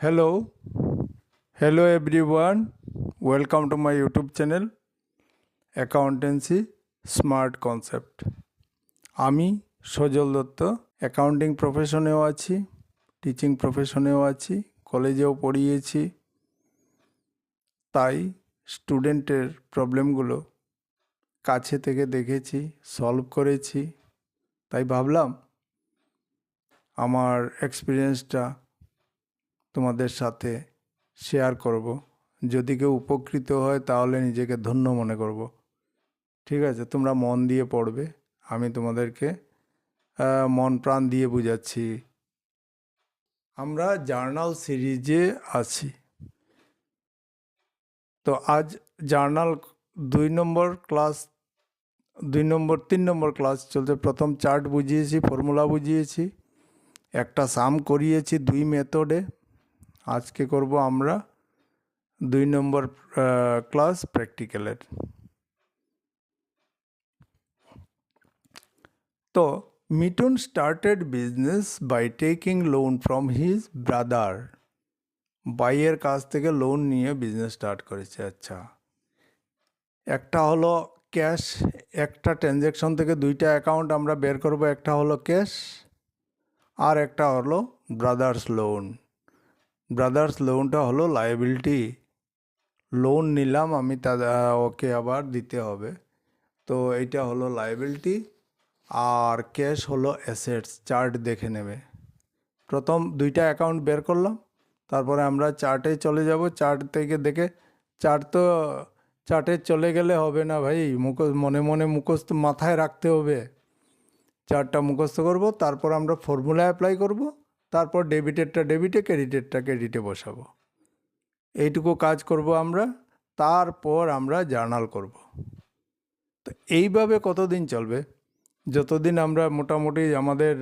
Hello, hello everyone. Welcome to my YouTube channel Accountancy Smart Concept. আমি সজল Dutta accounting প্রফেশনেও আছি, teaching প্রফেশনেও আছি, কলেজেও পড়িয়েছি। তাই স্টুডেন্টের প্রবলেমগুলো কাছে থেকে দেখেছি, সলভ করেছি। তাই ভাবলাম আমার এক্সপিরিয়েন্সটা তোমাদের সাথে শেয়ার করব। যদি কেউ উপকৃত হয় তাহলে নিজেকে ধন্য মনে করব। ঠিক আছে, তোমরা মন দিয়ে পড়বে, আমি তোমাদেরকে মন প্রাণ দিয়ে বুঝাচ্ছি। আমরা জার্নাল সিরিজে আছি। তো আজ জার্নাল 3 নম্বর ক্লাস চলছে। প্রথম চার্ট বুঝিয়েছি, ফর্মুলা বুঝিয়েছি, একটা সাম করিয়েছি 2 মেথডে। আজকে করব আমরা 2 নম্বর ক্লাস প্র্যাকটিক্যালের। তো Mithun started business by taking loan from his brother. ভাইয়ের কাছ থেকে লোন নিয়ে বিজনেস স্টার্ট করেছে। আচ্ছা, একটা হলো ক্যাশ, একটা ট্রানজ্যাকশন থেকে 2টা অ্যাকাউন্ট আমরা বের করব। একটা হলো ক্যাশ আর একটা হলো ব্রাদার্স লোন। ব্রাদার্স লোনটা হলো লায়াবিলিটি। লোন নিলাম আমি, ওকে আবার দিতে হবে। তো এইটা হলো লায়াবিলিটি আর ক্যাশ হলো অ্যাসেটস। চার্ট দেখে নেবে। প্রথম 2টা অ্যাকাউন্ট বের করলাম, তারপরে আমরা চার্টে চলে যাব। চার্ট থেকে দেখে চার্টে চলে গেলে হবে না ভাই, মনে মনে মুখস্থ মাথায় রাখতে হবে। চার্টটা মুখস্থ করব, তারপর আমরা ফর্মুলা অ্যাপ্লাই করব, তারপর ডেবিটেরটা ডেবিটে, ক্রেডিটেরটা ক্রেডিটে বসাবো। এইটুকু কাজ করব আমরা। তারপর আমরা জার্নাল করব। তো এইভাবে কতদিন চলবে? যতদিন আমরা মোটামুটি আমাদের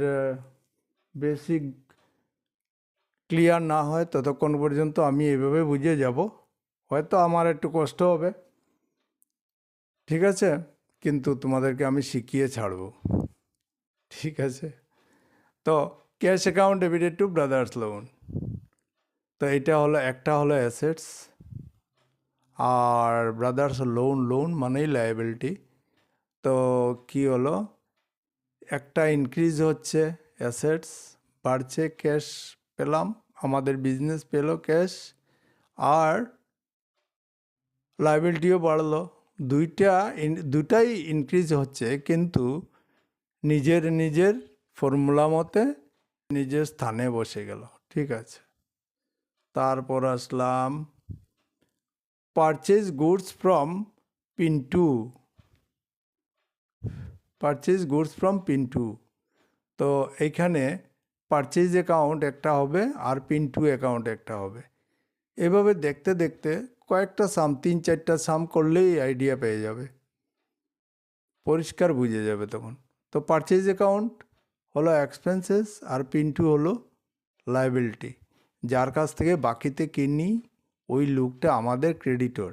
বেসিক ক্লিয়ার না হয় ততক্ষণ পর্যন্ত আমি এইভাবে বুঝিয়ে যাব। হয়তো আমার একটু কষ্ট হবে, ঠিক আছে, কিন্তু তোমাদেরকে আমি শিখিয়ে ছাড়ব। ঠিক আছে। তো cash account debited two brothers loan. তো এটা হলো, একটা হলো অ্যাসেটস আর ব্রাদার্স লোন মানেই লায়াবিলিটি। তো কি হলো, একটা ইনক্রিজ হচ্ছে, অ্যাসেটস বাড়ছে, ক্যাশ পেলাম, আমাদের বিজনেস পেলো ক্যাশ, আর লায়াবিলিটিও বাড়লো। দুটাই ইনক্রিজ হচ্ছে, কিন্তু নিজের ফর্মুলা মতে নিজের স্থানে বসে গেল। ঠিক আছে। তারপর আসলাম পারচেজ গুডস ফ্রম পিন্টু। তো এইখানে পারচেজ অ্যাকাউন্ট একটা হবে আর পিন্টু অ্যাকাউন্ট একটা হবে। এভাবে দেখতে দেখতে কয়েকটা সাম, 3-4টা সাম করলেই আইডিয়া পেয়ে যাবে, পরিষ্কার বুঝে যাবে তখন। তো পারচেজ অ্যাকাউন্ট হলো এক্সপেন্সেস আর পিন্টু হলো লায়াবিলিটি। যার কাছ থেকে বাকিতে কিনি ওই লোকটা আমাদের ক্রেডিটর,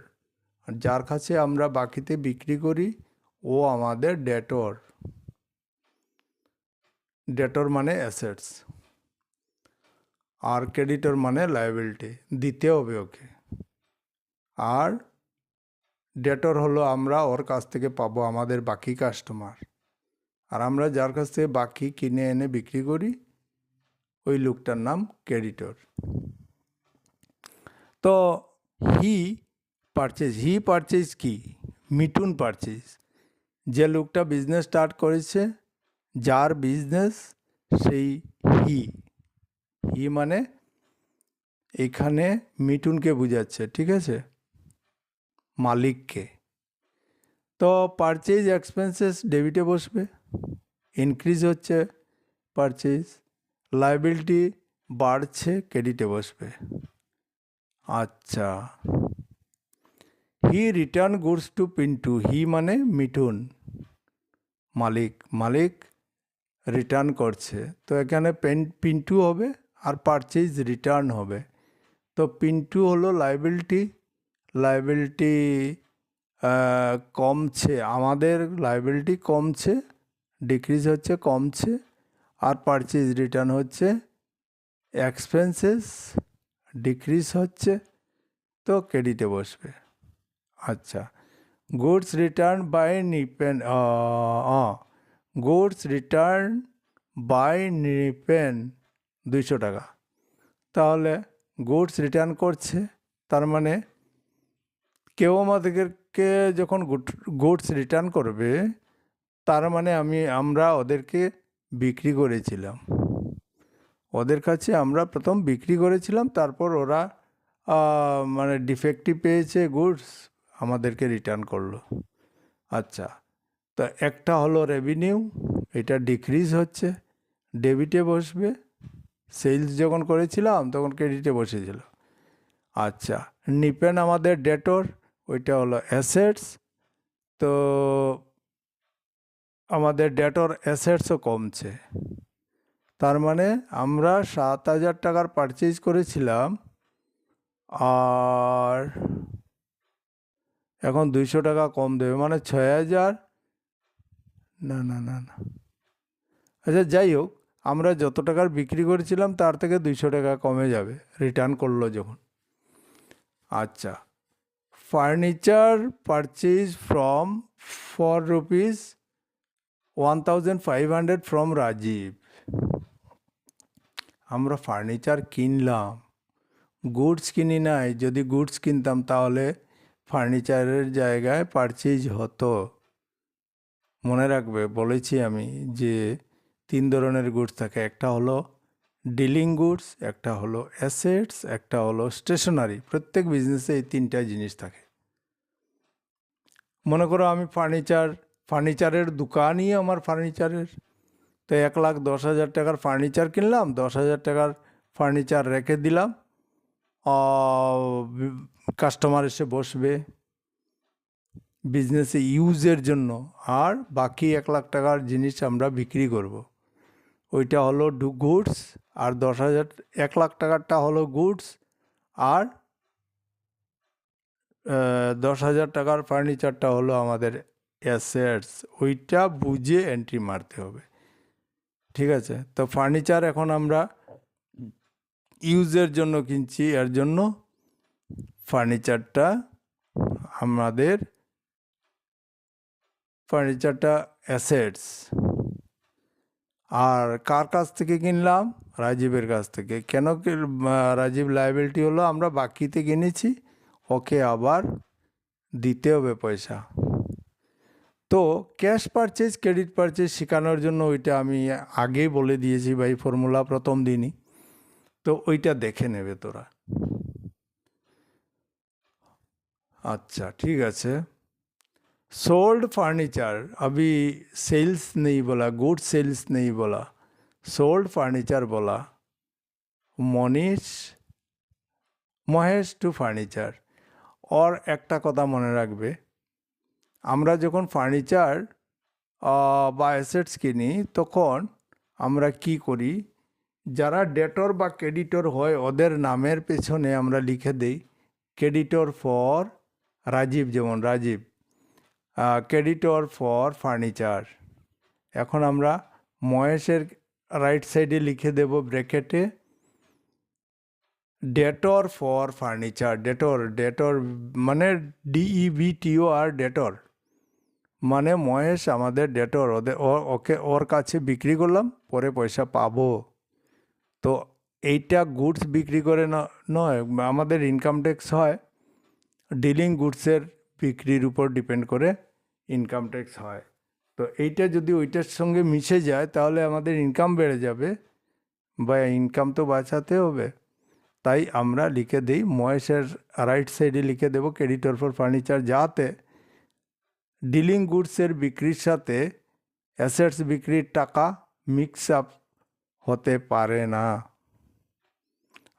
আর যার কাছে আমরা বাকিতে বিক্রি করি ও আমাদের ডেটর। ডেটর মানে অ্যাসেটস আর ক্রেডিটর মানে লায়াবিলিটি, দিতে হবে ওকে। আর ডেটর হলো আমরা ওর কাছ থেকে পাবো, আমাদের বাকি কাস্টমার। আর আমরা যার কাছ থেকে বাকি কিনে এনে বিক্রি করি ওই লোকটার নাম ক্রেডিটর। তো হি পারচেজ কি? মিঠুন পারচেজ। যে লোকটা বিজনেস স্টার্ট করেছে, যার বিজনেস, সেই হি মানে এখানে মিঠুনকে বোঝাচ্ছে। ঠিক আছে, মালিককে। তো পারচেজ এক্সপেন্সেস ডেবিটে বসবে, ইনক্রিজ হচ্ছে পারচেজ। লায়াবিলিটি বাড়ছে, ক্রেডিটে বসবে। আচ্ছা, he return goods to Pintu. He মানে মিঠুন, মালিক রিটার্ন করছে। তো এখানে পিন্টু হবে আর পারচেজ রিটার্ন হবে। তো পিন্টু হলো লায়াবিলিটি কমছে, আমাদের লায়াবিলিটি কমছে, ডিক্রিজ হচ্ছে, কমছে। আর পারচেজ রিটার্ন হচ্ছে এক্সপেন্সেস ডিক্রিজ হচ্ছে, তো ক্রেডিটে বসবে। আচ্ছা, goods return by Nipen, goods return by Nipen 200 টাকা। তাহলে গুডস রিটার্ন করছে, তার মানে কেউ আমাদেরকে যখন গুডস রিটার্ন করবে, তার মানে আমরা ওদেরকে বিক্রি করেছিলাম, ওদের কাছে আমরা প্রথম বিক্রি করেছিলাম, তারপর ওরা মানে ডিফেক্টিভ পেয়েছে গুডস, আমাদেরকে রিটার্ন করলো। আচ্ছা, তো একটা হলো রেভিনিউ, এটা ডিক্রিজ হচ্ছে, ডেবিটে বসবে। সেলস যখন করেছিলাম তখন ক্রেডিটে বসেছিল। আচ্ছা, নিপেন আমাদের ডেটর, ওইটা হলো অ্যাসেটস, তো আমাদের ডেটর অ্যাসেটসও কমছে। তার মানে আমরা 7,000 টাকার পারচেজ করেছিলাম, আর এখন 200 টাকা কম দেবে, মানে 6,000, না না না না, আচ্ছা যাই হোক, আমরা যত টাকার বিক্রি করেছিলাম তার থেকে 200 টাকা কমে যাবে রিটার্ন করলো যখন। আচ্ছা, ফার্নিচার পারচেজ ফ্রম ₹4 1,500 ফ্রম রাজীব। আমরা ফার্নিচার কিনলাম, গুডস কিনি নাই। যদি গুডস কিনতাম তাহলে ফার্নিচারের জায়গায় পারচেজ হতো। মনে রাখবে, বলেছি আমি যে 3 ধরনের গুডস থাকে, একটা হলো ডিলিং গুডস, একটা হলো অ্যাসেটস, একটা হলো স্টেশনারি। প্রত্যেক বিজনেসে এই 3টা জিনিস থাকে। মনে করো আমি ফার্নিচারের দোকানই আমার ফার্নিচারের, তো 1,10,000 টাকার ফার্নিচার কিনলাম, 10,000 টাকার ফার্নিচার রেখে দিলাম, কাস্টমার এসে বসবে বিজনেসে ইউজের জন্য, আর বাকি 1,00,000 টাকার জিনিস আমরা বিক্রি করব। ওইটা হলো গুডস, আর 10,000, 1,00,000 টাকারটা হলো গুডস, আর 10,000 টাকার ফার্নিচারটা হলো আমাদের অ্যাসেটস। ওইটা বুঝে এন্ট্রি মারতে হবে, ঠিক আছে? তো ফার্নিচার এখন আমরা ইউজের জন্য কিনছি, এর জন্য ফার্নিচারটা আমাদের অ্যাসেটস। আর কার কাছ থেকে কিনলাম? রাজীবের কাছ থেকে। কেন রাজীব লায়াবিলিটি হলো, আমরা বাকিতে কিনেছি, ওকে আবার দিতে হবে পয়সা। তো ক্যাশ পারচেজ, ক্রেডিট পারচেজ শেখানোর জন্য ওইটা আমি আগেই বলে দিয়েছি ভাই, ফর্মুলা প্রথম দিনই, তো ওইটা দেখে নেবে তোরা। अच्छा ठीक है। सोल्ड फर्नीचर, अभी सेल्स नहीं बोला, गुड सेल्स नहीं बोला, सोल्ड फर्नीचर बोला। Manish Mahesh to furniture. और একটা কথা মনে রাখবে, আমরা যখন ফার্নিচার বা অ্যাসেটস কিনি তখন আমরা কি করি, যারা ডেটর বা ক্রেডিটর হয় ওদের নামের পেছনে আমরা লিখে দেই ক্রেডিটর ফর রাজীব, যেমন রাজীব, ক্রেডিটর ফর ফার্নিচার। এখন আমরা মহেশের রাইট সাইডে লিখে দেব ব্র্যাকেটে ডেটর ফর ফার্নিচার। ডেটর মানে DEBTOR, ডেটর মানে মহেশ আমাদের ডেটর, ওকে ওর কাছে বিক্রি করলাম, পরে পয়সা পাবো। তো এইটা গুডস বিক্রি করে নয়, আমাদের ইনকাম ট্যাক্স হয় ডিলিং গুডসের বিক্রির উপর ডিপেন্ড করে ইনকাম ট্যাক্স হয়। তো এইটা যদি ওইটার সঙ্গে মিশে যায় তাহলে আমাদের ইনকাম বেড়ে যাবে, বা ইনকাম তো বাঁচাতে হবে। তাই আমরা লিখে দিই মহেশের রাইট সাইডে লিখে দেবো ক্রেডিটর ফর ফার্নিচার, যাতে ডিলিং গুডসের বিক্রির সাথে অ্যাসেটস বিক্রির টাকা মিক্স আপ হতে পারে না।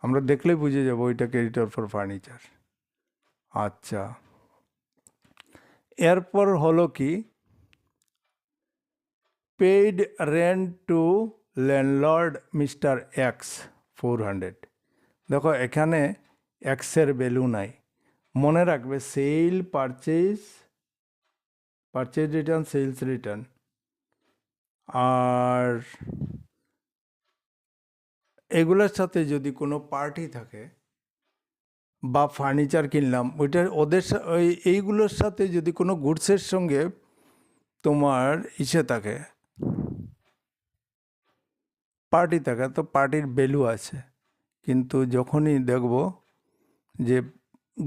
আমরা দেখলেই বুঝে যাবো ওইটা ক্রেডিটর ফর ফার্নিচার। আচ্ছা, এরপর হলো কি, paid rent to landlord mister X 400। দেখো এখানে এক্সের ভ্যালু নাই, মনে রাখবে sale purchase return, sales return. আর এগুলোর সাথে যদি কোনো পার্টি থাকে বা ফার্নিচার কিনলাম, ওইটা ওদের এইগুলোর সাথে যদি কোনো গুডসের সঙ্গে তোমার থাকে, পার্টি থাকে, তো পার্টির ভ্যালু আছে। কিন্তু যখনই দেখব যে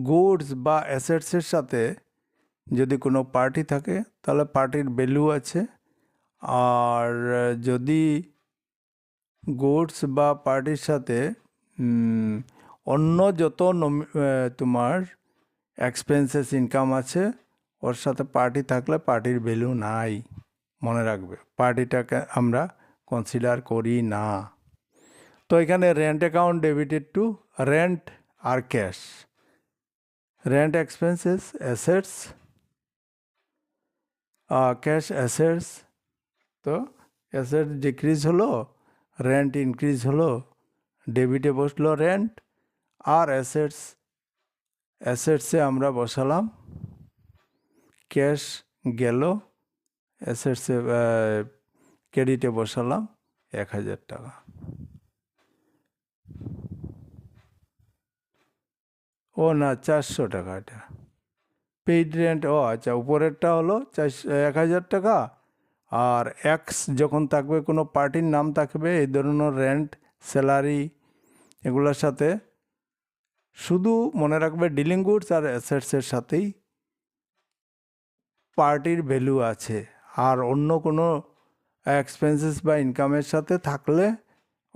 গুডস বা অ্যাসেটসের সাথে যদি কোনো পার্টি থাকে, তাহলে পার্টির ভ্যালু আছে। আর যদি গুডস বা পার্টির সাথে অন্য যত তোমার এক্সপেন্সেস ইনকাম আছে, ওর সাথে পার্টি থাকলে পার্টির ভ্যালু নাই। মনে রাখবে, পার্টিটাকে আমরা কনসিডার করি না। তো এখানে rent account debited to rent আর cash, rent expenses assets, cash assets. তো অ্যাসেট ডিক্রিজ হলো, রেন্ট ইনক্রিজ হলো, ডেবিটে বসলো রেন্ট, আর অ্যাসেটসে আমরা বসালাম ক্যাশ, গেল অ্যাসেটসে, ক্রেডিটে বসালাম 1,000 টাকা। ও না, 400 টাকা এটা পেইড রেন্ট। ও আচ্ছা, উপরেরটা হলো 1,000 টাকা। আর এক্স যখন থাকবে, কোনো পার্টির নাম থাকবে, এই ধরনের রেন্ট, স্যালারি, এগুলোর সাথে শুধু মনে রাখবে ডিলিং গুডস আর অ্যাসেটসের সাথেই পার্টির ভ্যালু আছে। আর অন্য কোনো এক্সপেন্সেস বা ইনকামের সাথে থাকলে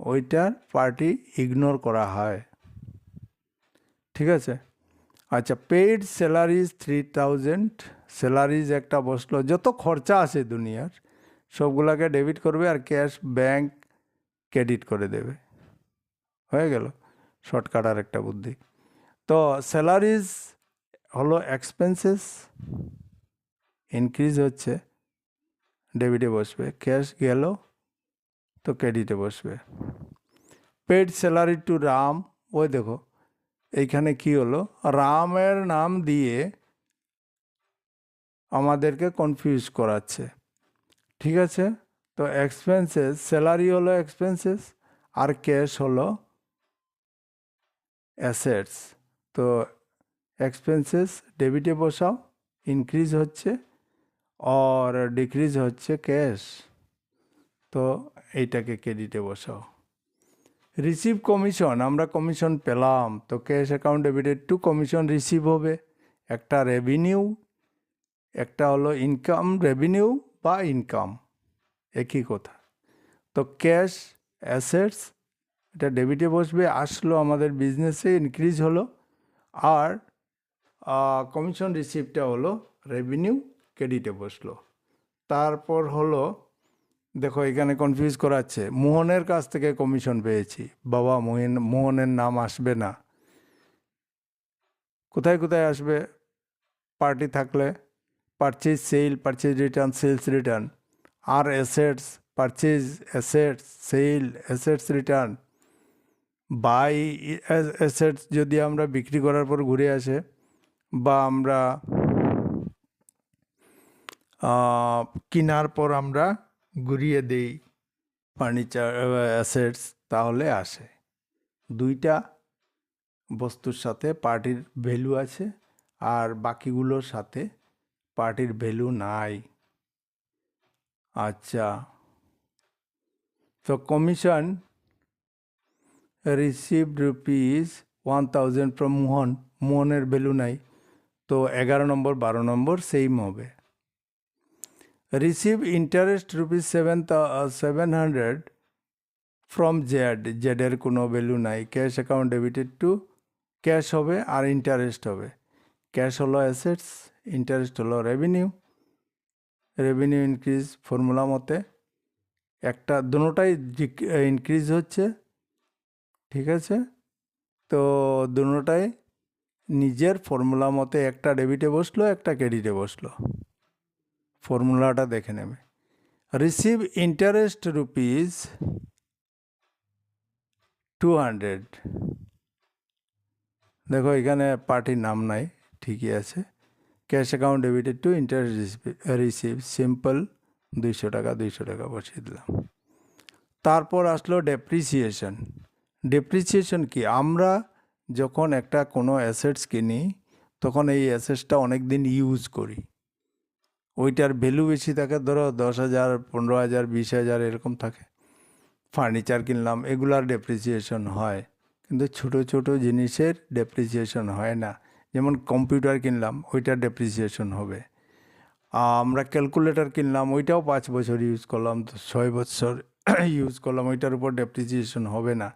ওইটার পার্টি ইগনোর করা হয়। ঠিক আছে? আচ্ছা, পেইড স্যালারিজ 3,000, স্যালারিজ একটা বসলো, যত খরচা আছে দুনিয়ার সবগুলাকে ডেবিট করবে, আর ক্যাশ ব্যাংক ক্রেডিট করে দেবে। হয়ে গেল শর্টকাট আর একটা বুদ্ধি। তো স্যালারিজ হলো এক্সপেন্সেস, ইনক্রিজ হচ্ছে, ডেবিটে বসবে, ক্যাশ গেল তো ক্রেডিটে বসবে। পেড স্যালারি টু রাম, ওই দেখো এইখানে কি হলো, রামের নাম দিয়ে আমাদেরকে কনফিউজ করাচ্ছে। ঠিক আছে? তো এক্সপেন্সেস, স্যালারি হলো এক্সপেন্সেস, আর ক্যাশ হলো অ্যাসেটস। তো এক্সপেন্সেস ডেবিটে বসাও, ইনক্রিজ হচ্ছে, আর ডিক্রিজ হচ্ছে ক্যাশ, তো এইটাকে ক্রেডিটে বসাও। রিসিভ কমিশন, আমরা কমিশন পেলাম, তো cash account debited two commission receive হবে। একটা রেভিনিউ, একটা হলো ইনকাম, রেভিনিউ বা ইনকাম একই কথা। তো ক্যাশ অ্যাসেটস, এটা ডেবিটে বসবে, আসলো আমাদের বিজনেসে, ইনক্রিজ হলো। আর কমিশন রিসিভটা হলো রেভিনিউ, ক্রেডিটে বসলো। তারপর হলো, দেখো এখানে কনফিউজ করাচ্ছে, মোহনের কাছ থেকে কমিশন পেয়েছি, বাবা মোহনের নাম আসবে না। কোথায় কোথায় আসবে? পার্টি থাকলে purchase sale, purchase return, sales return. আর assets, purchase assets, sale assets return. By assets যদি আমরা বিক্রি করার পর ঘুরে আসে, বা আমরা কেনার পর আমরা ঘুরিয়ে দেই ফার্নিচার অ্যাসেটস, তাহলে আসে। দুইটা বস্তুর সাথে পার্টির ভ্যালু আছে, আর বাকিগুলোর সাথে পার্টির ভ্যালু নাই। আচ্ছা, তো কমিশন রিসিভড রুপিস 1,000 ফ্রম মোহন, মোহনের ভ্যালু নাই, তো 11 নম্বর 12 নম্বর সেম হবে। রিসিভ ইন্টারেস্ট রুপিস 700 ফ্রম জেডের কোনো ভ্যালু নাই, cash account debited two, cash হবে আর ইন্টারেস্ট হবে। ক্যাশ হলো অ্যাসেটস, ইন্টারেস্ট হলো রেভিনিউ। রেভিনিউ ইনক্রিজ ফর্মুলা মতে, একটা দুটোটাই ইনক্রিজ হচ্ছে। ঠিক আছে? তো দুটোটাই নিজের ফর্মুলা মতে, একটা ডেবিটে বসলো, একটা ক্রেডিটে বসলো। ফর্মুলাটা দেখে নেবে। রিসিভ ইন্টারেস্ট রুপিস 200, দেখো এখানে পার্টির নাম নাই, ঠিকই আছে। Cash account debited to interest receive, simple 200 টাকা 200 টাকা বসিয়ে দিলাম। তারপর আসলো ডেপ্রিসিয়েশন। ডেপ্রিসিয়েশন কি, আমরা যখন একটা কোনো অ্যাসেটস কিনি তখন এই অ্যাসেটসটা অনেক দিন ইউজ করি, ওইটার ভ্যালু বেশি থাকে, ধরো 10,000, 15,000, 20,000 এরকম থাকে। ফার্নিচার কিনলাম, এগুলার ডেপ্রিসিয়েশন হয়, কিন্তু ছোট ছোট জিনিসের ডেপ্রিসিয়েশন হয় না। যেমন কম্পিউটার কিনলাম, ওইটার ডেপ্রিসিয়েশন হবে। আমরা ক্যালকুলেটর কিনলাম, ওইটাও 5 বছর ইউজ করলাম, তো 6 বছর ইউজ করলাম, ওইটার উপর ডেপ্রিসিয়েশন হবে না।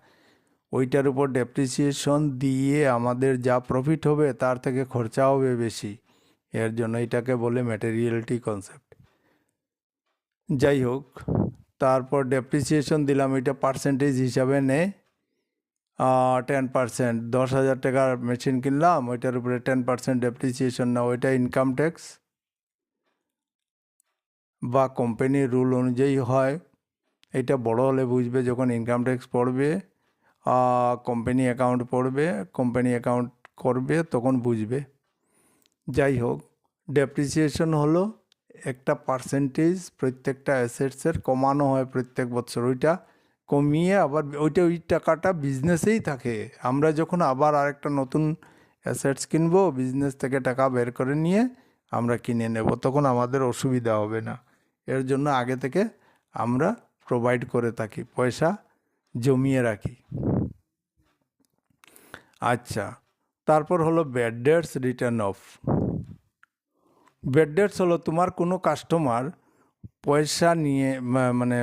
ওইটার উপর ডেপ্রিসিয়েশন দিয়ে আমাদের যা প্রফিট হবে তার থেকে খরচা হবে বেশি। এর জন্য এটাকে বলে ম্যাটেরিয়ালিটি কনসেপ্ট। যাই হোক, তারপর ডেপ্রিসিয়েশন দিলাম, এটা পার্সেন্টেজ হিসাবে নেয় 10%। 10,000 টাকার মেশিন কিনলাম, ওইটার উপরে 10% ডেপ্রিসিয়েশন, না ওইটা ইনকাম ট্যাক্স বা কোম্পানির রুল অনুযায়ী হয়। এটা বড় হলে বুঝবে, যখন ইনকাম ট্যাক্স পড়বে, কোম্পানি অ্যাকাউন্ট পড়বে, কোম্পানি অ্যাকাউন্ট করবে, তখন বুঝবে। যাই হোক, ডেপ্রিসিয়েশন হলো একটা পার্সেন্টেজ প্রত্যেকটা অ্যাসেটসের কমানো হয় প্রত্যেক বছর, ওইটা কমিয়ে আবার ওই টাকাটা বিজনেসেই থাকে। আমরা যখন আবার আরেকটা নতুন অ্যাসেটস কিনবো, বিজনেস থেকে টাকা বের করে নিয়ে আমরা কিনে নেব, তখন আমাদের অসুবিধা হবে না। এর জন্য আগে থেকে আমরা প্রোভাইড করে থাকি, পয়সা জমিয়ে রাখি। আচ্ছা, তারপর হলো bad dates return of. Bad dates হলো তোমার কোনো কাস্টমার পয়সা নিয়ে, মানে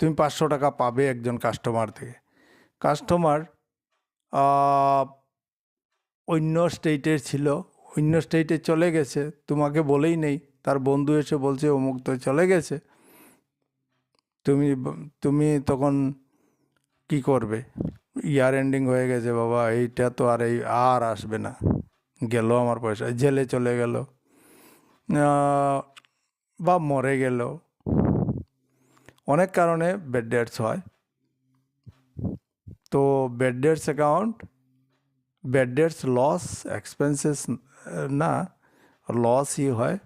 তুমি 500 টাকা পাবে একজন কাস্টমার থেকে। কাস্টমার অন্য স্টেটের ছিল, অন্য স্টেটে চলে গেছে, তোমাকে বলেই নেই, তার বন্ধু এসে বলছে অমুক তো চলে গেছে। তুমি তুমি তখন কি করবে? ইয়ার এন্ডিং হয়ে গেছে বাবা, এইটা তো আর আসবে না, গেল আমার পয়সা, জেলে চলে গেল, বা মরে গেল, অনেক কারণে ব্যাড ডেটস হয়। তো bad debts account, bad debts loss expenses না, লসই হয়।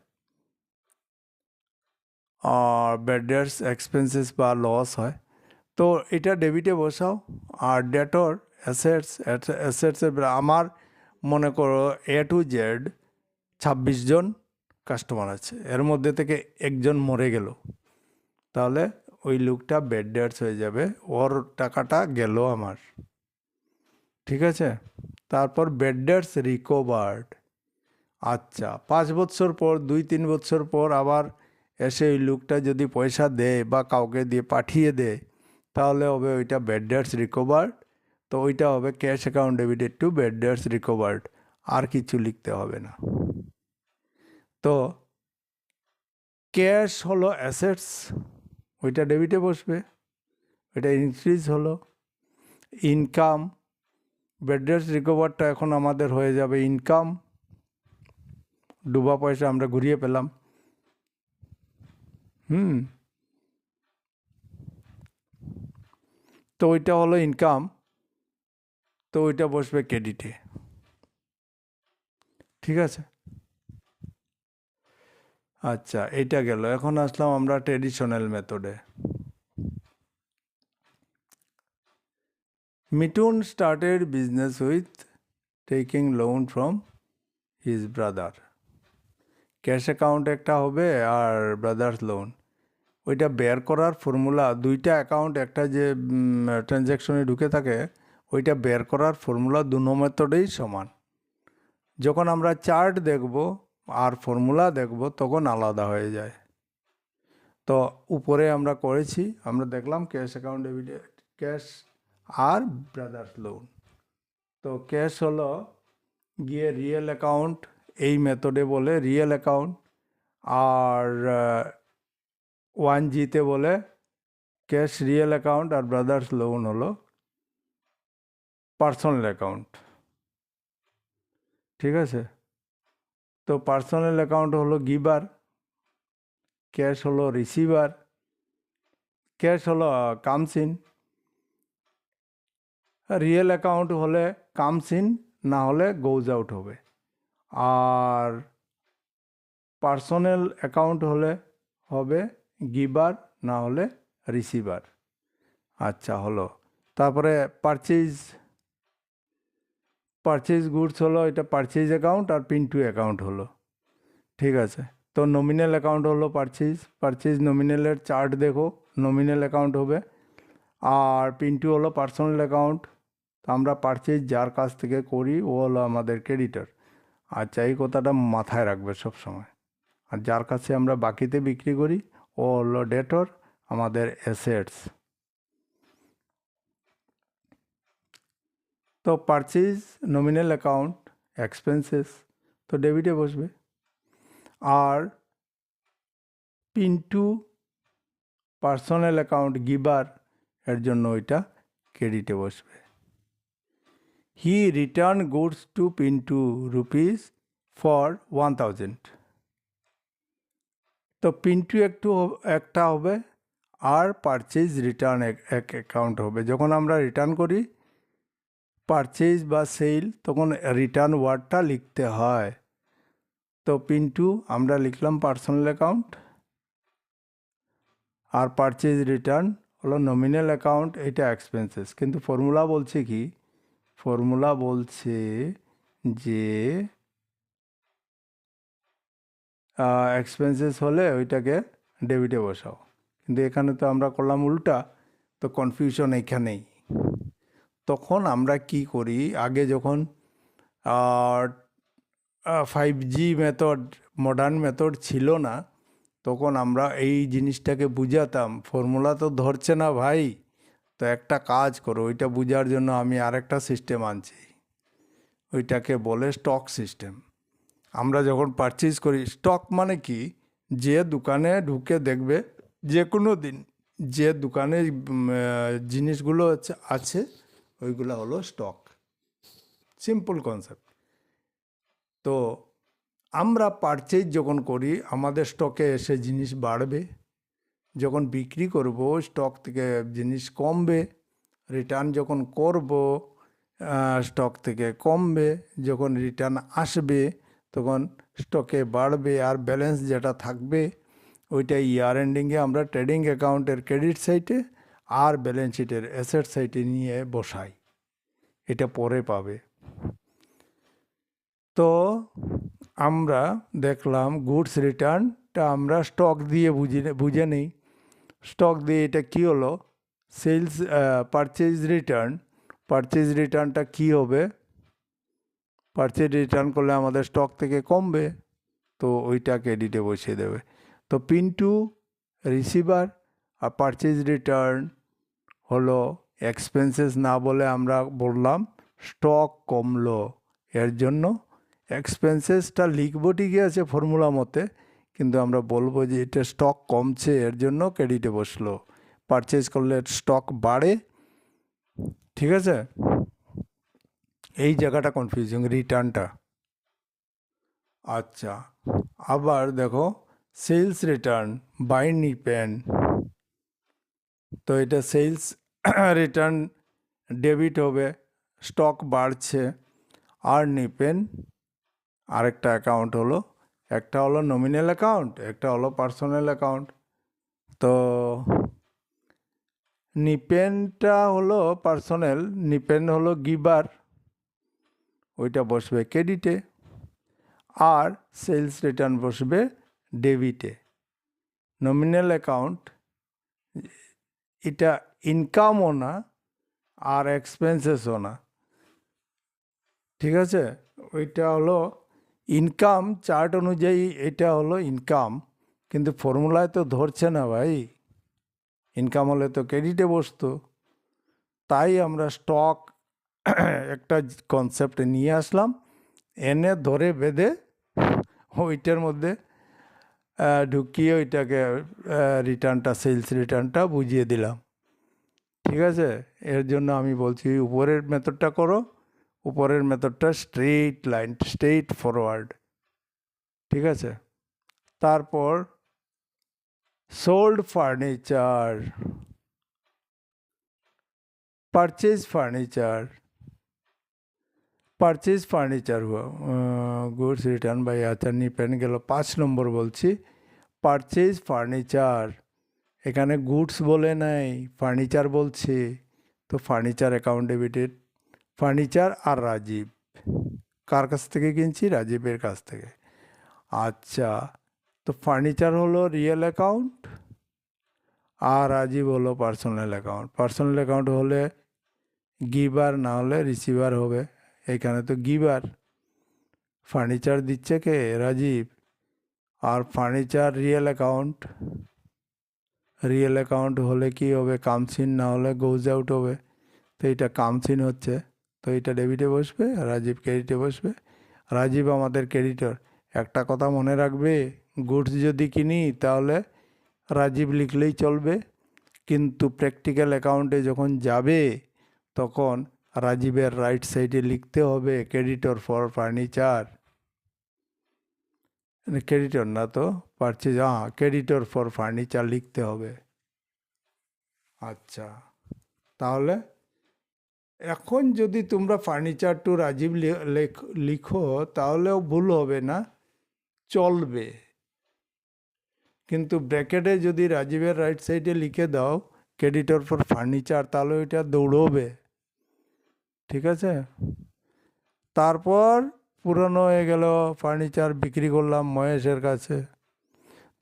আর ব্যাড ডেটস এক্সপেন্সেস বা লস হয়, তো এটা ডেবিটে বসাও। আর ডেটর অ্যাসেটসের আমার মনে করো A to Z 26 জন কাস্টমার আছে, এর মধ্যে থেকে একজন মরে গেল, তাহলে ওই লোকটা ব্যাড ডেটস হয়ে যাবে, ওর টাকাটা গেল আমার। ঠিক আছে? তারপর ব্যাড ডেটস রিকভার্ড। আচ্ছা, 5 বছর পর, 2-3 বছর পর আবার এসে ওই লোকটা যদি পয়সা দেয় বা কাউকে দিয়ে পাঠিয়ে দেয়, তাহলে হবে ওইটা ব্যাড ডেটস রিকভার্ড। তো ওইটা হবে cash account debited to bad debts recovered, আর কিছু লিখতে হবে না। তো ক্যাশ হলো অ্যাসেটস, ওইটা ডেবিটে বসবে, ওইটা ইনক্রিজ হলো। ইনকাম, ব্যাড ডেটস রিকভারটা এখন আমাদের হয়ে যাবে ইনকাম, ডুবা পয়সা আমরা ঘুরিয়ে পেলাম। তো ওইটা হলো ইনকাম, তো ওইটা বসবে ক্রেডিটে। ঠিক আছে? আচ্ছা, এইটা গেল। এখন আসলাম আমরা ট্রেডিশনাল মেথডে। Mithun started business with taking loan from his brother. Cash account একটা হবে আর ব্রাদার্স লোন, ওইটা বের করার ফর্মুলা, দুইটা অ্যাকাউন্ট একটা যে ট্রানজ্যাকশনে ঢুকে থাকে, ওইটা বের করার ফর্মুলা দুনো মেথডেই সমান। যখন আমরা চার্ট দেখব আর ফর্মুলা দেখব, তখন আলাদা হয়ে যায়। তো উপরে আমরা করেছি, আমরা দেখলাম ক্যাশ অ্যাকাউন্ট ডেবিটে, ক্যাশ আর ব্রাদার্স লোন। তো ক্যাশ হলো গিয়ে রিয়েল অ্যাকাউন্ট, এই মেথডে বলে রিয়েল অ্যাকাউন্ট, আর 1G-তে বলে ক্যাশ রিয়েল অ্যাকাউন্ট, আর ব্রাদার্স লোন হলো পার্সোনাল অ্যাকাউন্ট। ঠিক আছে? তো পার্সোনাল অ্যাকাউন্ট হলো গিভার, ক্যাশ হলো রিসিভার, ক্যাশ হলো কামস ইন, রিয়েল অ্যাকাউন্ট হলে কামস ইন, না হলে গোজ আউট হবে। আর পার্সোনাল অ্যাকাউন্ট হলে হবে গিভার, না হলে রিসিভার। আচ্ছা, হলো। তারপরে পারচেজ, পারচেজ গুডস হলো, এটা পারচেজ অ্যাকাউন্ট আর পিন্টু অ্যাকাউন্ট হলো, ঠিক আছে। তো নমিনাল অ্যাকাউন্ট হলো পারচেজ নমিনালের চার্ট দেখো, নমিনাল অ্যাকাউন্ট হবে। আর পিন্টু হলো পার্সোনাল অ্যাকাউন্ট। তো আমরা পারচেজ যার কাছ থেকে করি ও হলো আমাদের ক্রেডিটর। আচ্ছা, এই কথাটা মাথায় রাখবে সব সময়। আর যার কাছে আমরা বাকিতে বিক্রি করি ও হলো ডেটর, আমাদের অ্যাসেটস। তো পারচেজ নমিনাল অ্যাকাউন্ট এক্সপেন্সেস, তো ডেবিটে বসবে। আর পিন্টু পার্সোনাল অ্যাকাউন্ট গিভার, এর জন্য ওইটা ক্রেডিটে বসবে। হি return goods to Pintu rupees for 1000। তো পিন্টু একটা হবে, আর পারচেজ রিটার্ন এক অ্যাকাউন্ট হবে। যখন আমরা রিটার্ন করি পারচেজ বা সেল, তখন রিটার্ন ওয়ার্ডটা লিখতে হয়। তো পিন্টু আমরা লিখলাম পার্সোনাল অ্যাকাউন্ট, আর পারচেজ রিটার্ন হলো নমিনাল অ্যাকাউন্ট, এটা এক্সপেন্সেস। কিন্তু ফর্মুলা বলছে কি, ফর্মুলা বলছে যে এক্সপেন্সেস হলে ওইটাকে ডেবিটে বসাও, কিন্তু এখানে তো আমরা করলাম উল্টা, তো কনফিউশন এইখানেই। তখন আমরা কি করি, আগে যখন 5G মেথড, মডার্ন মেথড ছিল না, তখন আমরা এই জিনিসটাকে বুঝাতাম, ফর্মুলা তো ধরছে না ভাই, তো একটা কাজ করো, ওইটা বোঝার জন্য আমি আরেকটা সিস্টেম আনছি, ওইটাকে বলে স্টক সিস্টেম। আমরা যখন পারচেজ করি, স্টক মানে কি, যে দোকানে ঢুকে দেখবে যে কোনো দিন যে দোকানে জিনিসগুলো আছে ওইগুলো হলো স্টক। Simple concept. তো আমরা পারচেজ যখন করি আমাদের স্টকে এসে জিনিস বাড়বে, যখন বিক্রি করব স্টক থেকে জিনিস কমবে, রিটার্ন যখন করব স্টক থেকে কমবে, যখন রিটার্ন আসবে তখন স্টকে বাড়বে, আর ব্যালেন্স যেটা থাকবে ওইটা ইয়ার এন্ডিংয়ে আমরা ট্রেডিং অ্যাকাউন্টের ক্রেডিট সাইটে আর ব্যালেন্স শিটের অ্যাসেট সাইটে নিয়ে বসাই, এটা পরে পাবে। তো আমরা দেখলাম গুডস রিটার্নটা আমরা স্টক দিয়ে বুঝে নিই। স্টক দিয়ে এটা কী হলো, সেলস পারচেজ রিটার্ন। পারচেজ রিটার্নটা কী হবে, পারচেজ রিটার্ন করলে আমাদের স্টক থেকে কমবে, তো ওইটা ক্রেডিটে বসিয়ে দেবে। তো পিন্টু রিসিভার, আর পারচেজ রিটার্ন হলো এক্সপেন্সেস, না বলে আমরা বললাম স্টক কমলো, এর জন্য এক্সপেন্সেসটা লিখবো ঠিকই আছে ফর্মুলা মতে, কিন্তু আমরা বলবো যে এটা স্টক কমছে এর জন্য ক্রেডিটে বসলো। পারচেজ করলে স্টক বাড়ে, ঠিক আছে। এই জায়গাটা কনফিউজিং, রিটার্নটা। আচ্ছা, আবার দেখো সেলস রিটার্ন বাই নিপেন। তো এটা সেলস রিটার্ন ডেবিট হবে, স্টক বাড়ছে। আর নিপেন আরেকটা অ্যাকাউন্ট হলো, একটা হলো নমিনাল অ্যাকাউন্ট, একটা হলো পার্সোনাল অ্যাকাউন্ট। তো নিপেনটা হলো পার্সোনাল, নিপেন হলো গিভার, ওইটা বসবে ক্রেডিটে। আর সেলস রিটার্ন বসবে ডেবিটে। নমিনাল অ্যাকাউন্ট এটা ইনকামও না আর এক্সপেন্সেসও না, ঠিক আছে। ওইটা হলো ইনকাম, চার্ট অনুযায়ী এটা হলো ইনকাম, কিন্তু ফর্মুলায় তো ধরছে না ভাই, ইনকাম হলে তো ক্রেডিটে বসতো। তাই আমরা স্টক একটা কনসেপ্ট নিয়ে আসলাম, এনে ধরে বেঁধে ওইটার মধ্যে ঢুকিয়ে ওইটাকে রিটার্নটা, সেলস রিটার্নটা বুঝিয়ে দিলাম, ঠিক আছে। এর জন্য আমি বলছি উপরের মেথডটা করো, উপরের মেথডটা স্ট্রেইট লাইন, স্ট্রেইট ফরওয়ার্ড, ঠিক আছে। তারপর sold furniture, purchase furniture, purchase furniture হুয়া গুডস রিটার্ন বাই আচারনি পেন গেল 5 নম্বর বলছি। পারচেজ ফার্নিচার, এখানে গুডস বলে নাই, ফার্নিচার বলছে, তো ফার্নিচার অ্যাকাউন্ট ডেবিটেড। ফার্নিচার আর রাজীব, কার কাছ থেকে কিনছি? রাজীবের কাছ থেকে। আচ্ছা, তো ফার্নিচার হলো রিয়েল অ্যাকাউন্ট আর রাজীব হলো পার্সোনাল অ্যাকাউন্ট। পার্সোনাল অ্যাকাউন্ট হলে গিভার, না হলে রিসিভার হবে। এখানে তো গিভার, ফার্নিচার দিচ্ছে কে? রাজীব। আর furniture real account, real account হলে কি হবে? কামসিন, না হলে গোজ আউট হবে। তো এটা কামসিন হচ্ছে, তো এটা ডেবিটে বসবে, রাজীব ক্রেডিটে বসবে। রাজীব আমাদের ক্রেডিটর। একটা কথা মনে রাখবে, গুডস যদি কিনি তাহলে রাজীব লিখলেই চলবে, কিন্তু প্র্যাকটিক্যাল অ্যাকাউন্টে যখন যাবে তখন রাজীবের রাইট সাইডে লিখতে হবে ক্রেডিটর ফর ফার্নিচার। ক্রেডিটর না তো পারচেজ, হ্যাঁ ক্রেডিটর ফর ফার্নিচার লিখতে হবে। আচ্ছা, তাহলে এখন যদি তোমরা ফার্নিচার টু রাজীব লিখো তাহলেও ভুল হবে না, চলবে। কিন্তু ব্র্যাকেটে যদি রাজীবের রাইট সাইডে লিখে দাও ক্রেডিটর ফর ফার্নিচার, তাহলে ওইটা দৌড়বে। ঠিক আছে? তারপর পুরনো হয়ে গেল, ফার্নিচার বিক্রি করলাম মহেশের কাছে,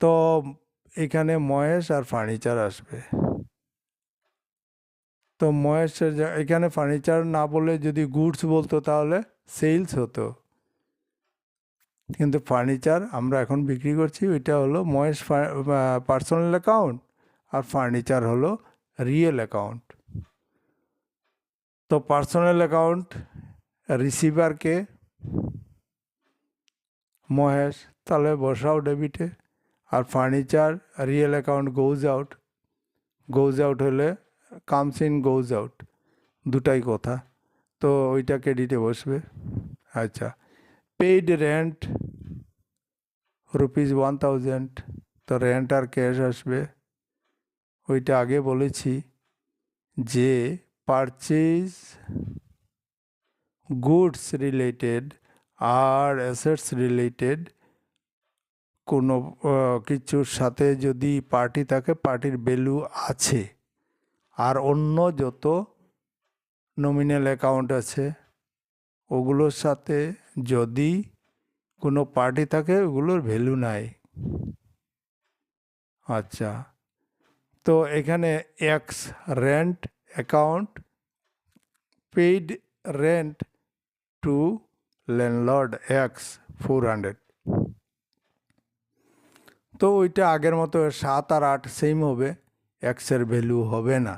তো এখানে মহেশ আর ফার্নিচার আসবে। তো মহেশের এখানে ফার্নিচার না বলে যদি গুডস বলতো তাহলে সেলস হতো, কিন্তু ফার্নিচার আমরা এখন বিক্রি করছি। ওইটা হলো মহেশ পার্সোনাল অ্যাকাউন্ট, আর ফার্নিচার হলো রিয়েল অ্যাকাউন্ট। তো পার্সোনাল অ্যাকাউন্ট রিসিভারকে মহেশ, তাহলে বসাও ডেবিটে। আর furniture real account goes out, goes out হলে কামস ইন গোজ আউট, দুটাই কথা, তো ওইটা ক্রেডিটে বসবে। আচ্ছা, পেইড রেন্ট ₹1000, তো রেন্ট আর ক্যাশ আসবে। ওইটা আগে বলেছি যে পারচেজ গুডস রিলেটেড আর অ্যাসেটস রিলেটেড কোনো কিছুর সাথে যদি পার্টি থাকে, পার্টির ভ্যালু আছে, আর অন্য যত নমিনাল অ্যাকাউন্ট আছে ওগুলোর সাথে যদি কোনো পার্টি থাকে ওগুলোর ভ্যালু নাই। আচ্ছা, তো এখানে X rent account, paid rent to landlord X 400, তো ওইটা আগের মতো 7 আর 8 সেম হবে, এক্সের ভ্যালু হবে না।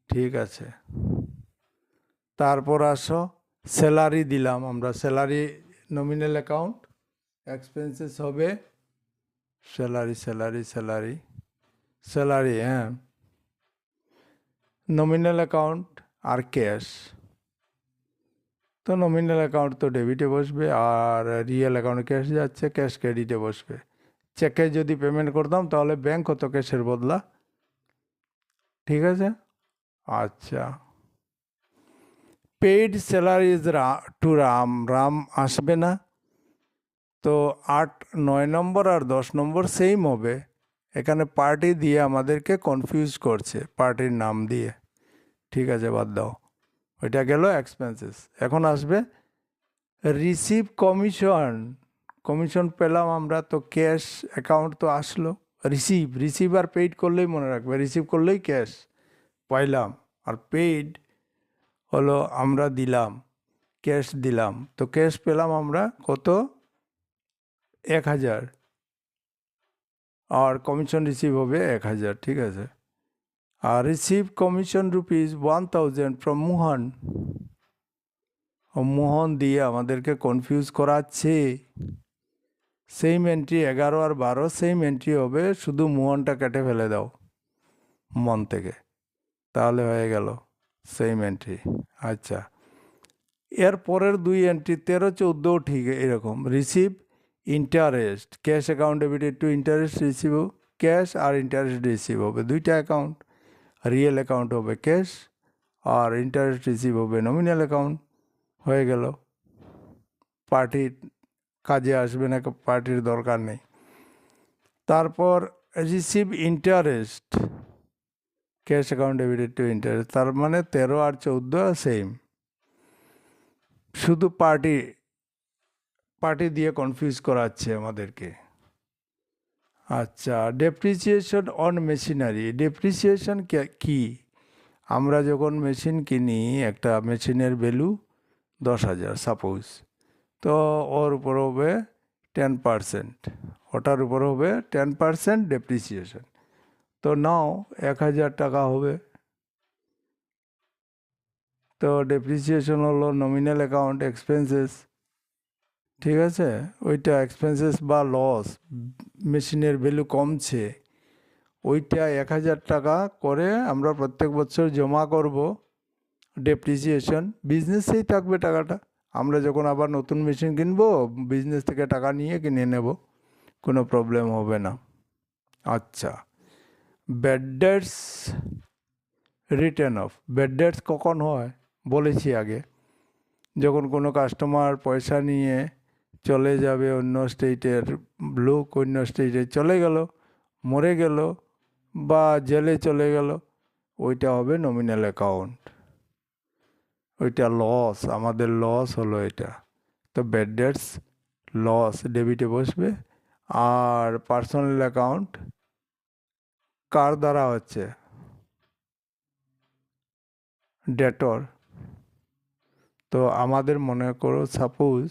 ঠিক আছে, তারপর আসো স্যালারি দিলাম আমরা, স্যালারি নমিনাল অ্যাকাউন্ট, এক্সপেন্সেস হবে স্যালারি স্যালারি স্যালারি স্যালারি, হ্যাঁ নমিনাল অ্যাকাউন্ট আর ক্যাশ। তো নমিনাল অ্যাকাউন্ট তো ডেবিটে বসবে, আর রিয়েল অ্যাকাউন্টে ক্যাশ যাচ্ছে, ক্যাশ ক্রেডিটে বসবে। চেকে যদি পেমেন্ট করতাম তাহলে ব্যাংক হতো ক্যাশের বদলা। ঠিক আছে? আচ্ছা, paid salaries to Ram, Ram আসবে না, তো 8, 9 নম্বর আর 10 নম্বর সেম হবে। এখানে পার্টি দিয়ে আমাদেরকে কনফিউজ করছে, পার্টির নাম দিয়ে। ঠিক আছে, বাদ দাও, ওইটা গেল এক্সপেন্সেস। এখন আসবে রিসিভ কমিশন, কমিশন পেলাম আমরা, তো ক্যাশ অ্যাকাউন্ট তো আসলো। রিসিভ, রিসিভ আর পেইড করলেই মনে রাখবে, রিসিভ করলেই ক্যাশ পাইলাম, আর পেইড হলো আমরা দিলাম, ক্যাশ দিলাম, তো ক্যাশ পেলাম আমরা কত? 1000, আর কমিশন রিসিভ হবে 1000। ঠিক আছে, আর রিসিভ কমিশন ₹1000 ফ্রম মোহন, মোহন দিয়ে আমাদেরকে কনফিউজ করাচ্ছে। সেম এন্ট্রি 11 আর 12 সেম এন্ট্রি হবে, শুধু মোহনটা কেটে ফেলে দাও মন থেকে, তাহলে হয়ে গেল সেম এন্ট্রি। আচ্ছা, এর পরের 2 এন্ট্রি 13, 14 ঠিক এরকম। Receive interest, cash account debited to interest receive, cash আর ইন্টারেস্ট রিসিভ হবে, দুইটা অ্যাকাউন্ট। রিয়েল অ্যাকাউন্ট হবে ক্যাশ, আর ইন্টারেস্ট রিসিভ হবে নমিনাল অ্যাকাউন্ট। হয়ে গেল, পার্টির কাজে আসবে না, পার্টির দরকার নেই। তারপর receive interest, cash account debited to interest, তার মানে 13 আর 14 সেম। শুধু পার্টি পার্টি দিয়ে কনফিউজ করাচ্ছে আমাদেরকে। আচ্ছা, ডেপ্রিসিয়েশন অন মেশিনারি। ডেপ্রিসিয়েশন কি? আমরা যখন মেশিন কিনি, একটা মেশিনের ভ্যালু 10,000 সাপোজ, তো ওর উপর হবে 10%, ওটার উপর হবে 10% ডেপ্রিসিয়েশন। তো নাও 1,000 টাকা হবে। তো ডেপ্রিসিয়েশন হলো নমিনাল অ্যাকাউন্ট এক্সপেন্সেস, ঠিক আছে? ওইটা এক্সপেন্সেস বা লস, মেশিনের ভ্যালু কমছে, ওইটা 1,000 টাকা করে আমরা প্রত্যেক বছর জমা করব। ডেপ্রিসিয়েশন বিজনেসেই থাকবে টাকাটা। আমরা যখন আবার নতুন মেশিন কিনবো, বিজনেস থেকে টাকা নিয়ে কিনে নেব, কোনো প্রবলেম হবে না। আচ্ছা, bad dates return of. Bad dates কখন হয় বলেছি আগে, যখন কোনো কাস্টমার পয়সা নিয়ে চলে যাবে, অন্য স্টেটের লোক অন্য স্টেটে চলে গেল, মরে গেল বা জেলে চলে গেল, ওইটা হবে নমিনাল অ্যাকাউন্ট। ওইটা লস, আমাদের লস হলো এটা। তো ব্যাড ডেটস লস ডেবিটে বসবে। আর পার্সোনাল অ্যাকাউন্ট কার দ্বারা হচ্ছে? ডেটর। তো আমাদের মনে করো সাপোজ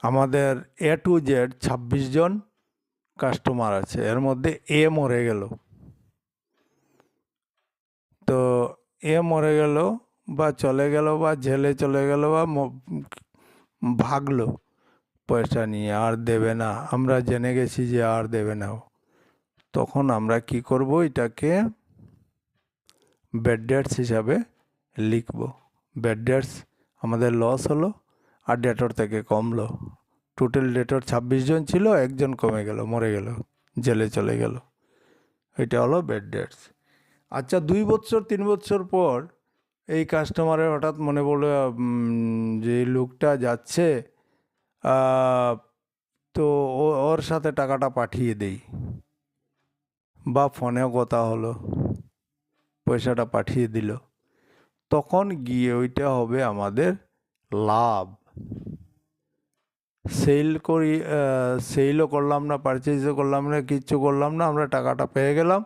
আমাদের এ টু জেড 26 জন কাস্টমার আছে, এর মধ্যে এ মরে গেল। তো এ মরে গেল বা চলে গেল বা জেলে চলে গেল বা ভাগলো পয়সা নিয়ে, আর দেবে না, আমরা জেনে গেছি যে আর দেবে না, তখন আমরা কি করব? এটাকে ব্যাড ডেটস হিসাবে লিখব। ব্যাড ডেটস আমাদের লস হলো আর ডেটর থেকে কমলো। টোটাল ডেটর 26 জন ছিল, একজন কমে গেল, মরে গেল, জেলে চলে গেল, এটা হলো ব্যাড ডেটস। আচ্ছা, 2 বছর 3 বছর পর এই কাস্টমারের হঠাৎ মনে পড়লো যে এই লোকটা যাচ্ছে, তো ওর সাথে টাকাটা পাঠিয়ে দেই, বা ফোনেও কথা হলো, পয়সাটা পাঠিয়ে দিল, তখন গিয়ে ওইটা হবে আমাদের লাভ। সেল করি, সেলও করলাম না, পারচেজও করলাম না, কিচ্ছু করলাম না, আমরা টাকাটা পেয়ে গেলাম,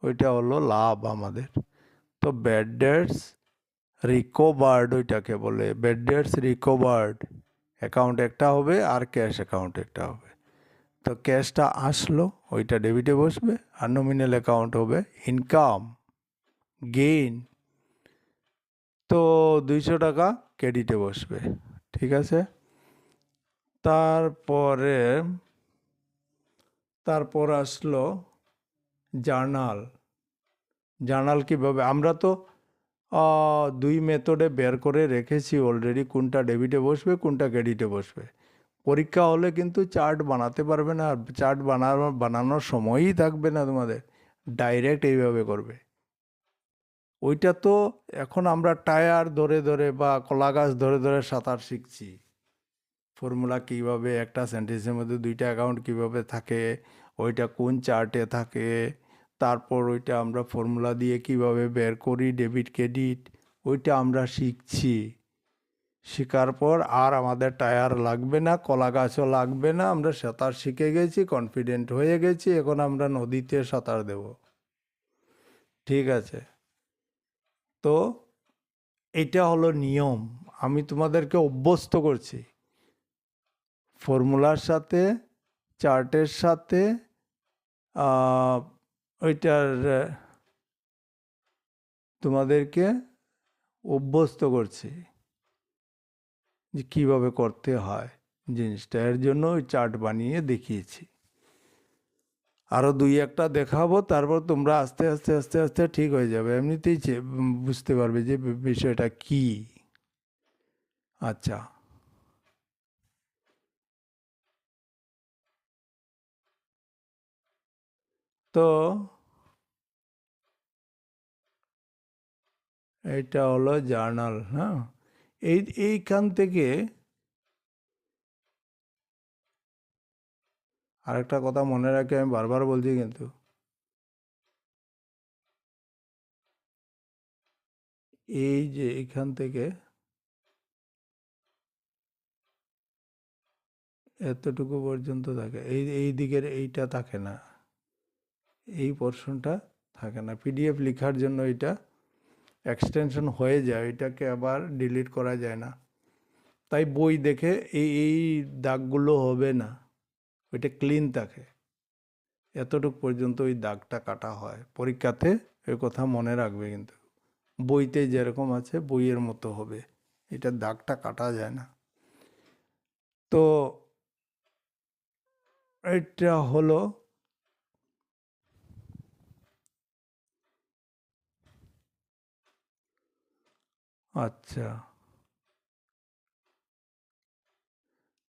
ওইটা হলো লাভ আমাদের। তো ব্যাড ডেটস রিকভার্ড ওইটাকে বলে, ব্যাড ডেটস রিকভার্ড। অ্যাকাউন্ট একটা হবে আর ক্যাশ অ্যাকাউন্ট একটা হবে। তো ক্যাশটা আসলো, ওইটা ডেবিটে বসবে, আর নমিনাল অ্যাকাউন্ট হবে ইনকাম গেইন, তো 200 টাকা ক্রেডিটে বসবে, ঠিক আছে? তারপরে তারপর আসলো জার্নাল। জার্নাল কীভাবে? আমরা তো 2 মেথডে বের করে রেখেছি অলরেডি, কোনটা ডেবিটে বসবে কোনটা ক্রেডিটে বসবে। পরীক্ষা হলে কিন্তু চার্ট বানাতে পারবে না, আর চার্ট বানানোর সময়ই থাকবে না তোমাদের, ডাইরেক্ট এইভাবে করবে। ওইটা তো এখন আমরা টায়ার ধরে ধরে বা কলা গাছ ধরে ধরে সাঁতার শিখছি। ফর্মুলা কীভাবে, একটা সেন্টেন্সের মধ্যে 2টা অ্যাকাউন্ট কীভাবে থাকে, ওইটা কোন চার্টে থাকে, তারপর ওইটা আমরা ফর্মুলা দিয়ে কিভাবে বের করি ডেবিট ক্রেডিট, ওইটা আমরা শিখছি। শেখার পর আর আমাদের টায়ার লাগবে না, কলা গাছও লাগবে না, আমরা সাঁতার শিখে গেছি, কনফিডেন্ট হয়ে গেছি, এখন আমরা নদীতে সাঁতার দেব, ঠিক আছে? তো এটা হলো নিয়ম, আমি তোমাদেরকে অভ্যস্ত করছি ফর্মুলার সাথে, চার্টের সাথে, ওইটার তোমাদেরকে অভ্যস্ত করছি যে কীভাবে করতে হয় জিনিসটা, এর জন্য ওই চার্ট বানিয়ে দেখিয়েছি। আরও 2-1টা দেখাবো, তারপর তোমরা আস্তে আস্তে আস্তে আস্তে ঠিক হয়ে যাবে, এমনিতেই বুঝতে পারবে যে বিষয়টা কি। আচ্ছা, তো এটা হলো জার্নাল। হ্যাঁ, এইখান থেকে আরেকটা কথা মনে রাখি, আমি বারবার বলছি কিন্তু, এই যে এখান থেকে এতটুকু পর্যন্ত থাকে, এই দিকের এইটা থাকে না, এই পোর্শনটা থাকে না। পিডিএফ লেখার জন্য এটা এক্সটেনশন হয়ে যায়, এটাকে আবার ডিলিট করা যায় না। তাই বই দেখে এই দাগগুলো হবে না, ওইটা ক্লিন থাকে। এতটুকু পর্যন্ত ওই দাগটা কাটা হয় পরীক্ষাতে, এই কথা মনে রাখবে। কিন্তু বইতে যেরকম আছে বইয়ের মতো হবে, এটা দাগটা কাটা যায় না। তো এটা হলো আচ্ছা।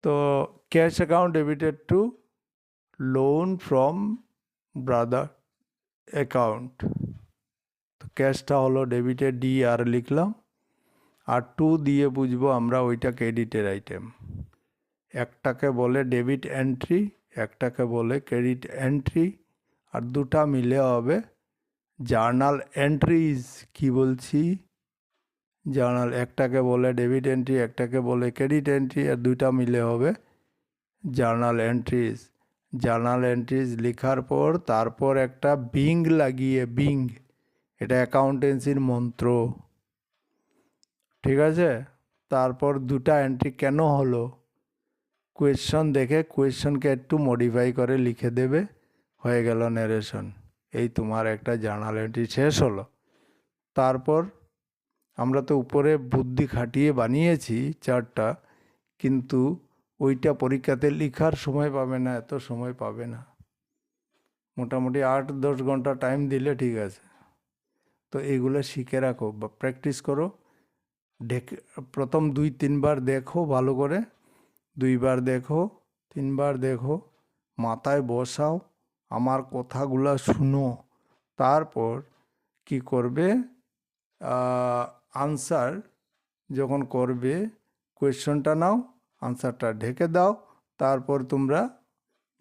তো cash account debited two loan from brother account, তো ক্যাশটা হলো ডেবিটেড, ডি আর লিখলাম, আর টু দিয়ে বুঝবো আমরা ওইটা ক্রেডিটের আইটেম। একটাকে বলে ডেবিট এন্ট্রি, একটাকে বলে ক্রেডিট এন্ট্রি, আর দুটা মিলে হবে জার্নাল এন্ট্রিজ। কি বলছি? জার্নাল, একটাকে বলে ডেবিট এন্ট্রি, একটাকে বলে ক্রেডিট এন্ট্রি, আর দুটা মিলে হবে জার্নাল এন্ট্রিজ। জার্নাল এন্ট্রিজ লেখার পর তারপর একটা বিং লাগিয়ে, বিং এটা অ্যাকাউন্টেন্সির মন্ত্র, ঠিক আছে? তারপর দুটা এন্ট্রি কেন হলো, কোয়েশ্চন দেখে কোয়েশ্চনকে একটু মডিফাই করে লিখে দেবে, হয়ে গেল ন্যারেশন। এই তোমার একটা জার্নাল এন্ট্রি শেষ হলো। তারপর আমরা তো উপরে বুদ্ধি খাটিয়ে বানিয়েছি চারটা, কিন্তু ওইটা পরীক্ষাতে লেখার সময় পাবে না, এত সময় পাবে না। মোটামুটি 8-10 ঘন্টা টাইম দিলে ঠিক আছে। তো এইগুলো শিখে রাখো বা প্র্যাকটিস করো। প্রথম 2-3 বার দেখো ভালো করে, 2 বার দেখো, 3 বার দেখো, মাথায় বসাও, আমার কথাগুলো শুনো। তারপর কি করবে, আনসার যখন করবে, কোয়েশ্চনটা নাও, আনসারটা ঢেকে দাও। তারপর তোমরা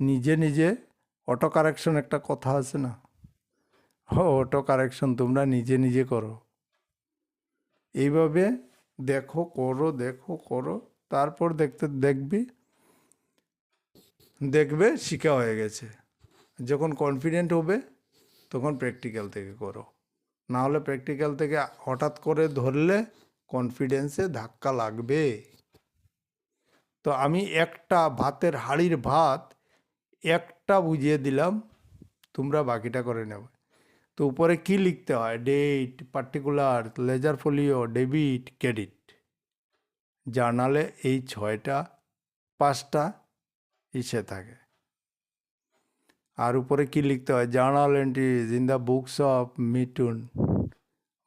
নিজে নিজে অটো কারেকশন, একটা কথা আছে না, অটো কারেকশন তোমরা নিজে নিজে করো। এইভাবে দেখো, করো, দেখো, করো, তারপর দেখবে শিখা হয়ে গেছে। যখন কনফিডেন্ট হবে তখন প্র্যাকটিক্যাল থেকে করো, না হলে প্র্যাকটিক্যাল থেকে হঠাৎ করে ধরলে কনফিডেন্সে ধাক্কা লাগবে। তো আমি একটা ভাতের হাঁড়ির ভাত একটা বুঝিয়ে দিলাম, তোমরা বাকিটা করে নেবে। তো উপরে কি লিখতে হয়, date, particular, ledger folio, debit, credit. জার্নালে এই 5টা ইসে থাকে। আর উপরে কি লিখতে হয়, journal entries in the books of Mithun,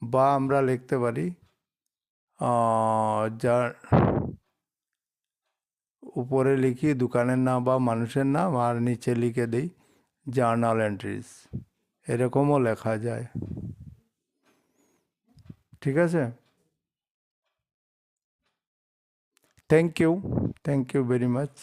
বা আমরা লিখতে পারি উপরে লিখি দোকানের নাম বা মানুষের নাম, আর নিচে লিখে দিই জার্নাল এন্ট্রিজ, এরকমও লেখা যায়। ঠিক আছে? Thank you very much.